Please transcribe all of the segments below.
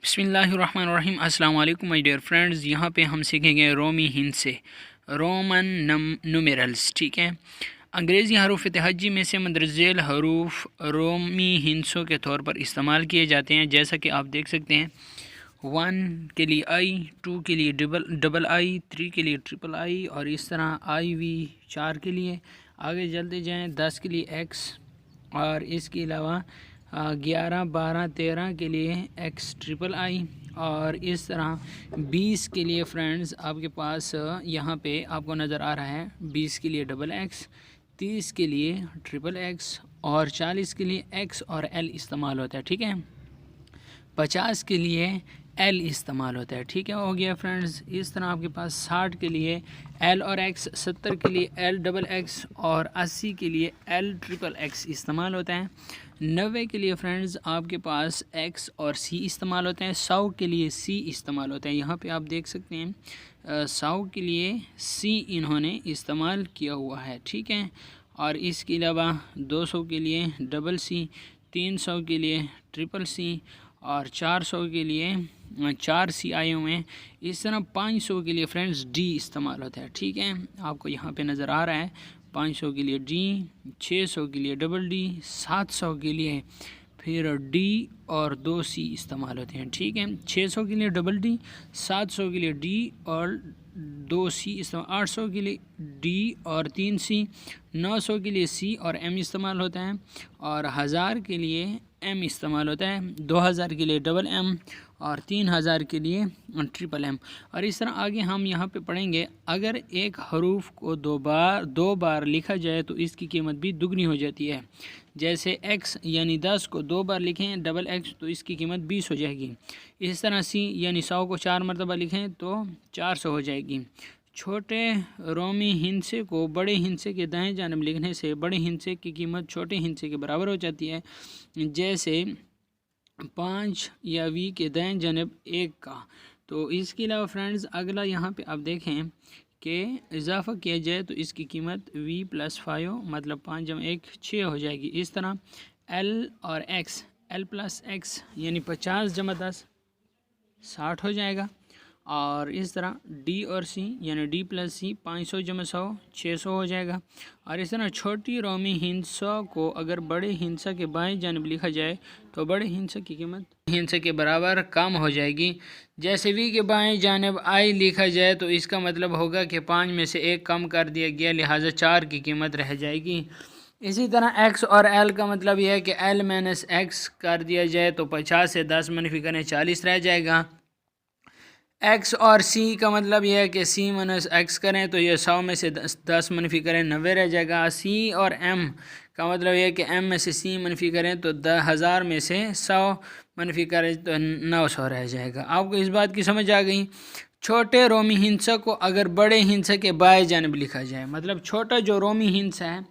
बिस्मिल्लाहिर्रहमानिर्रहीम। अस्सलाम वालेकुम माय डियर फ्रेंड्स। यहाँ पे हम सीखेंगे रोमी हिंद से रोमन नुमेरल्स। ठीक है, अंग्रेज़ी हरूफ तहज्जी में से मंदरजेल हरूफ रोमी हिंसों के तौर पर इस्तेमाल किए जाते हैं। जैसा कि आप देख सकते हैं, 1 के लिए आई, 2 के लिए डबल आई, 3 के लिए ट्रिपल आई और इस तरह आई वी 4 के लिए। आगे चलते जाएँ, 10 के लिए एक्स और इसके अलावा 11, 12, 13 के लिए एक्स ट्रिपल आई और इस तरह 20 के लिए फ्रेंड्स आपके पास यहाँ पे आपको नज़र आ रहा है 20 के लिए डबल एक्स, 30 के लिए ट्रिपल एक्स और 40 के लिए एक्स और एल इस्तेमाल होता है। ठीक है, 50 के लिए एल इस्तेमाल होता है। ठीक है, हो गया फ्रेंड्स। इस तरह आपके पास 60 के लिए एल और एक्स, 70 के लिए एल डबल एक्स और 80 के लिए एल ट्रिपल एक्स इस्तेमाल होता है। 90 के लिए फ्रेंड्स आपके पास एक्स और सी इस्तेमाल होते हैं। 100 के लिए सी इस्तेमाल होता है। यहाँ पे आप देख सकते हैं 100 के लिए सी इन्होंने इस्तेमाल किया हुआ है। ठीक है, और इसके अलावा 200 के लिए डबल सी, 300 के लिए ट्रिपल सी और 400 के लिए 4 सी आए हुए हैं। इस तरह 500 के लिए फ्रेंड्स डी इस्तेमाल होता है। ठीक है, आपको यहाँ पे नज़र आ रहा है 500 के लिए डी, 600 के लिए डबल डी, 700 के लिए फिर डी और 2 सी इस्तेमाल होते हैं। ठीक है, 600 के लिए डबल डी, 700 के लिए डी और 2 सी इस्तेमाल, 800 के लिए डी और 3 सी, 900 के लिए सी और एम इस्तेमाल होता है और 1000 के लिए एम इस्तेमाल होता है, 2000 के लिए डबल एम और 3000 के लिए ट्रिपल एम। और इस तरह आगे हम यहाँ पे पढ़ेंगे, अगर एक हरूफ को दो बार लिखा जाए तो इसकी कीमत भी दुगनी हो जाती है। जैसे x यानी 10 को 2 बार लिखें डबल x तो इसकी कीमत 20 हो जाएगी। इस तरह c यानी 100 को 4 मरतबा लिखें तो 400 हो जाएगी। छोटे रोमी हिंसे को बड़े हिंसे के दाएं जानब लिखने से बड़े हिंसे की कीमत छोटे हिंसे के बराबर हो जाती है। जैसे 5 या v के दाएं जानब 1 का। तो इसके अलावा फ्रेंड्स अगला यहाँ पे आप देखें कि इजाफ़ा किया जाए तो इसकी कीमत v + 5 मतलब 5 जमा 1 6 हो जाएगी। इस तरह l और x, l + x यानी 50 जमा 10 60 हो जाएगा। और इस तरह d और c यानी d + c 500 जमा 100 600 हो जाएगा। और इस तरह छोटी रोमी हिंसा को अगर बड़े हिंसा के बाएं जानब लिखा जाए तो बड़े हिंसा की कीमत हिंसा के बराबर कम हो जाएगी। जैसे v के बाएं जानब i लिखा जाए तो इसका मतलब होगा कि 5 में से 1 कम कर दिया गया, लिहाजा 4 की कीमत रह जाएगी। इसी तरह x और l का मतलब यह है कि l - x कर दिया जाए तो 50 से 10 मनफी करें 40 रह जाएगा। x और c का मतलब यह है कि c - x करें तो ये 100 में से 10 मनफी करें 90 रह जाएगा। c और m का मतलब यह है कि m में से c मनफी करें तो 1000 में से 100 मनफी करें तो 900 रह जाएगा। आपको इस बात की समझ आ गई। छोटे रोमी हिंसा को अगर बड़े हिंसा के बाएं जानब लिखा जाए, मतलब छोटा जो रोमी हिंसा है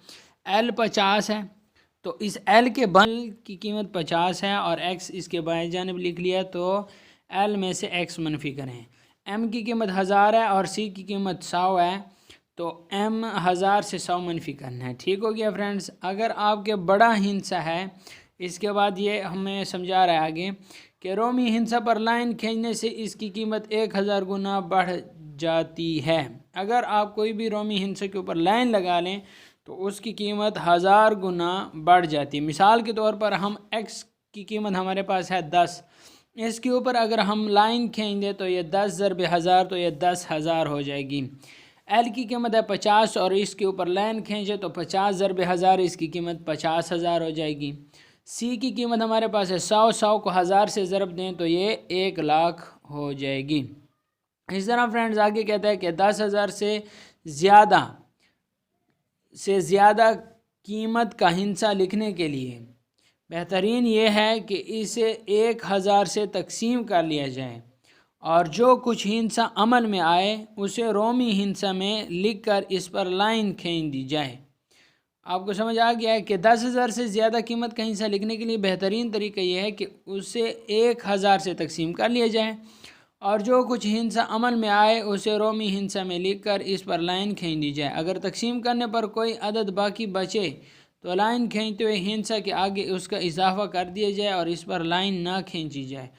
l 50 है तो इस l के बाएं की कीमत 50 है और x इसके बाएं जानब लिख लिया तो l में से x मनफी करें। m की कीमत 1000 है और c की कीमत 100 है तो m 1000 से 100 मनफी करना है। ठीक हो गया फ्रेंड्स। अगर आपके बड़ा हिंसा है, इसके बाद ये हमें समझा रहा है आगे कि रोमी हिंसा पर लाइन खींचने से इसकी कीमत 1000 गुना बढ़ जाती है। अगर आप कोई भी रोमी हिंसा के ऊपर लाइन लगा लें तो उसकी कीमत 1000 गुना बढ़ जाती है। मिसाल के तौर पर हम x की कीमत हमारे पास है 10, इसके ऊपर अगर हम लाइन खींच दें तो ये 10 ज़रब 1000 तो ये 10,000 हो जाएगी। l की कीमत है 50 और इसके ऊपर लाइन खींचे तो 50 ज़रब 1000 इसकी कीमत 50,000 हो जाएगी। c की कीमत हमारे पास है 100, 100 को 1000 से ज़रब दें तो ये 1 लाख हो जाएगी। इस तरह फ्रेंड्स आगे कहता है कि 10,000 से ज़्यादा कीमत का हिंसा लिखने के लिए बेहतरीन ये है कि इसे 1000 से तकसीम कर लिया जाए और जो कुछ हिंसा अमल में आए उसे रोमी हिंसा में लिखकर इस पर लाइन खींच दी जाए। आपको समझ आ गया है कि 10,000 से ज़्यादा कीमत का हिंसा लिखने के लिए बेहतरीन तरीका यह है कि उसे 1000 से तकसीम कर लिया जाए और जो कुछ हिंसा अमल में आए उसे रोमी हिंसा में लिखकर इस पर लाइन खींच दी जाए। अगर तकसीम करने पर कोई अदद बाकी बचे तो लाइन खींचते हुए हिंसा के आगे उसका इजाफा कर दिया जाए और इस पर लाइन ना खींची जाए।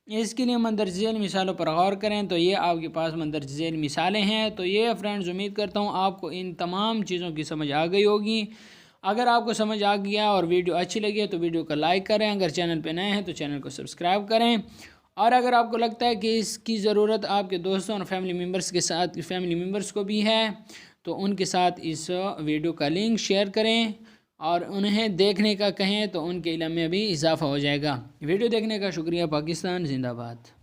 इसके लिए मंदरज झेल मिसालों पर गौर करें। तो ये आपके पास मंदरज झेल मिसालें हैं। तो ये फ्रेंड्स, उम्मीद करता हूँ आपको इन तमाम चीज़ों की समझ आ गई होगी। अगर आपको समझ आ गया और वीडियो अच्छी लगी है तो वीडियो को लाइक करें, अगर चैनल पे नए हैं तो चैनल को सब्सक्राइब करें, और अगर आपको लगता है कि इसकी ज़रूरत आपके दोस्तों और फैमिली मेम्बर्स को भी है तो उनके साथ इस वीडियो का लिंक शेयर करें और उन्हें देखने का कहें, तो उनके इल्म में भी इजाफ़ा हो जाएगा। वीडियो देखने का शुक्रिया। पाकिस्तान जिंदाबाद।